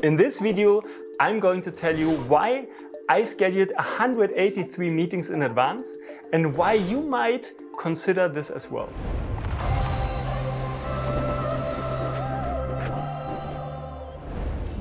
In this video, I'm going to tell you why I scheduled 183 meetings in advance and why you might consider this as well.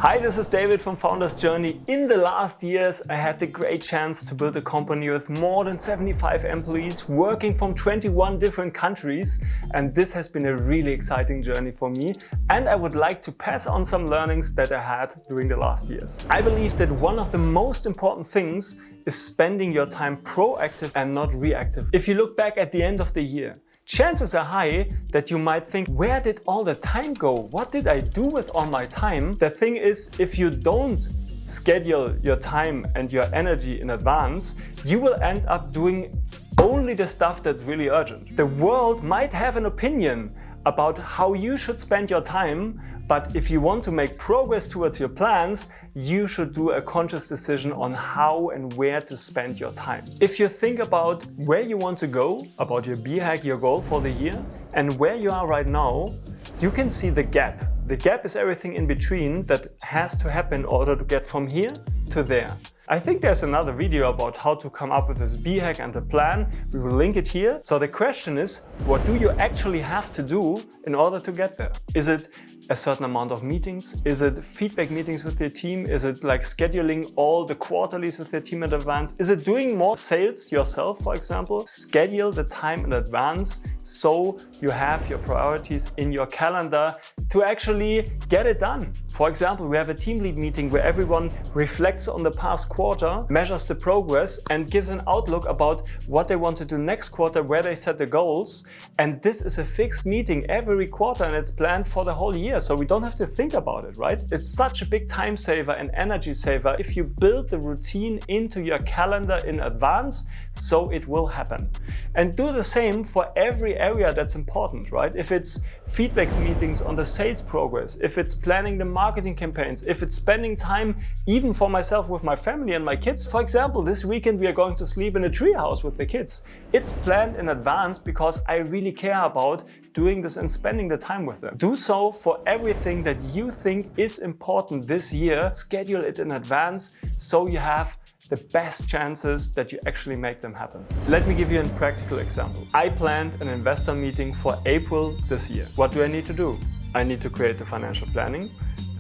Hi, this is David from Founder's Journey. In the last years, I had the great chance to build a company with more than 75 employees working from 21 different countries. And this has been a really exciting journey for me. And I would like to pass on some learnings that I had during the last years. I believe that one of the most important things is spending your time proactive and not reactive. If you look back at the end of the year, chances are high that you might think, where did all the time go? What did I do with all my time? The thing is, if you don't schedule your time and your energy in advance, you will end up doing only the stuff that's really urgent. The world might have an opinion about how you should spend your time, but if you want to make progress towards your plans, you should do a conscious decision on how and where to spend your time. If you think about where you want to go, about your B-hack, your goal for the year, and where you are right now, you can see the gap. The gap is everything in between that has to happen in order to get from here to there. I think there's another video about how to come up with this B-hack and the plan. We will link it here. So the question is, what do you actually have to do in order to get there? Is it a certain amount of meetings? Is it feedback meetings with your team? Is it like scheduling all the quarterlies with your team in advance? Is it doing more sales yourself, for example? Schedule the time in advance so you have your priorities in your calendar to actually get it done. For example, we have a team lead meeting where everyone reflects on the past quarter, measures the progress and gives an outlook about what they want to do next quarter, where they set the goals. And this is a fixed meeting every quarter and it's planned for the whole year. So we don't have to think about it, right? It's such a big time saver and energy saver if you build the routine into your calendar in advance, so it will happen. And do the same for every area that's important, right? If it's feedback meetings on the sales progress, if it's planning the marketing campaigns, if it's spending time even for myself with my family and my kids. For example, this weekend we are going to sleep in a treehouse with the kids. It's planned in advance because I really care about doing this and spending the time with them. Do so for everything that you think is important this year. Schedule it in advance so you have the best chances that you actually make them happen. Let me give you a practical example. I planned an investor meeting for April this year. What do I need to do? I need to create the financial planning.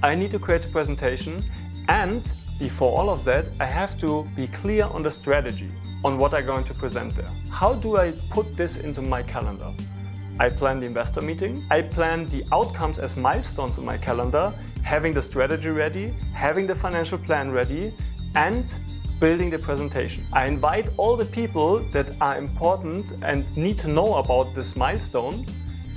I need to create a presentation. And before all of that, I have to be clear on the strategy, on what I'm going to present there. How do I put this into my calendar? I plan the investor meeting. I plan the outcomes as milestones in my calendar, having the strategy ready, having the financial plan ready, and building the presentation. I invite all the people that are important and need to know about this milestone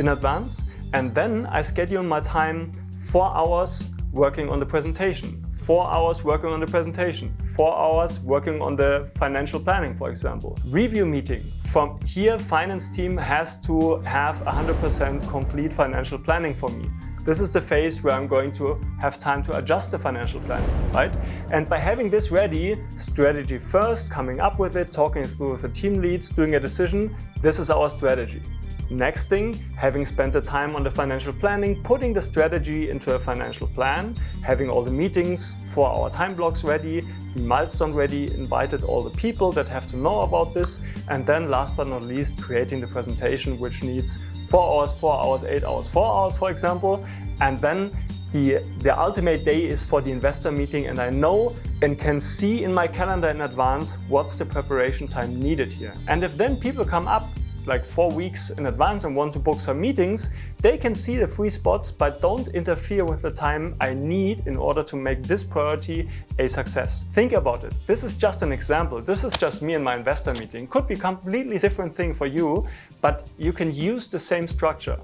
in advance, and then I schedule my time 4 hours working on the presentation, 4 hours working on the presentation, 4 hours working on the financial planning, for example. Review meeting. From here, finance team has to have 100% complete financial planning for me. This is the phase where I'm going to have time to adjust the financial planning, right? And by having this ready, strategy first, coming up with it, talking through with the team leads, doing a decision, this is our strategy. Next thing, having spent the time on the financial planning, putting the strategy into a financial plan, having all the meetings for our time blocks ready, the milestone ready, invited all the people that have to know about this, and then last but not least, creating the presentation, which needs 4 hours, 4 hours, 8 hours, 4 hours, for example. And then the ultimate day is for the investor meeting, and I know and can see in my calendar in advance what's the preparation time needed here. And if then people come up like 4 weeks in advance and want to book some meetings, they can see the free spots, but don't interfere with the time I need in order to make this priority a success. Think about it. This is just an example. This is just me and my investor meeting. Could be a completely different thing for you, but you can use the same structure.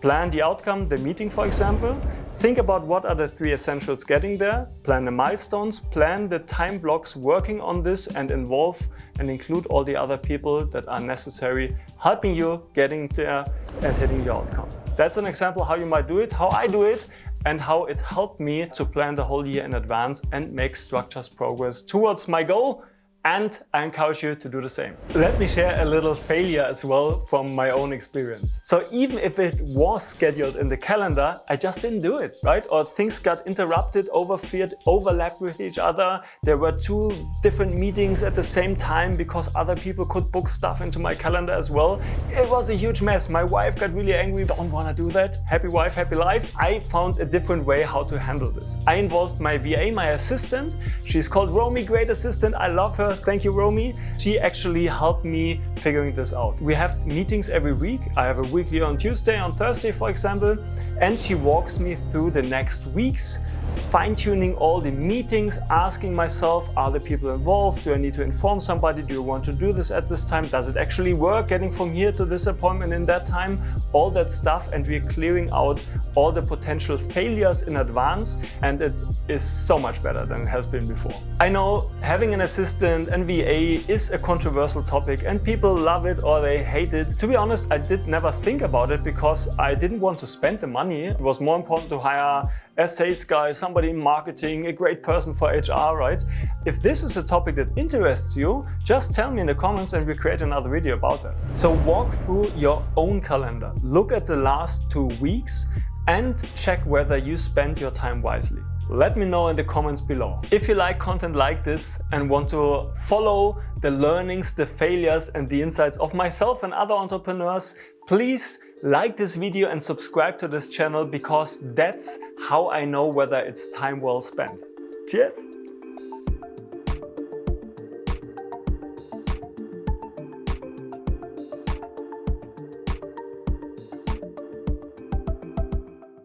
Plan the outcome, the meeting, for example. Think about what are the 3 essentials getting there. Plan the milestones, plan the time blocks working on this, and involve and include all the other people that are necessary, helping you getting there and hitting your outcome. That's an example how you might do it, how I do it, and how it helped me to plan the whole year in advance and make structured progress towards my goal and I encourage you to do the same. Let me share a little failure as well from my own experience. So even if it was scheduled in the calendar, I just didn't do it, right? Or things got interrupted, overlapped with each other. There were 2 different meetings at the same time because other people could book stuff into my calendar as well. It was a huge mess. My wife got really angry. Don't want to do that. Happy wife, happy life. I found a different way how to handle this. I involved my VA, my assistant. She's called Romy, great assistant. I love her. Thank you, Romy. She actually helped me figuring this out. We have meetings every week. I have a weekly on Tuesday, on Thursday, for example, and she walks me through the next weeks, fine-tuning all the meetings, asking myself, are the people involved? Do I need to inform somebody? Do you want to do this at this time? Does it actually work? Getting from here to this appointment in that time, all that stuff, and we're clearing out all the potential failures in advance, and it is so much better than it has been before. I know having an assistant and VA is a controversial topic and people love it or they hate it. To be honest, I did never think about it because I didn't want to spend the money. It was more important to hire a sales guy, somebody in marketing, a great person for HR, right? If this is a topic that interests you, just tell me in the comments and we'll create another video about that. So walk through your own calendar, look at the last 2 weeks and check whether you spend your time wisely. Let me know in the comments below. If you like content like this and want to follow the learnings, the failures and the insights of myself and other entrepreneurs, please like this video and subscribe to this channel because that's how I know whether it's time well spent. Cheers!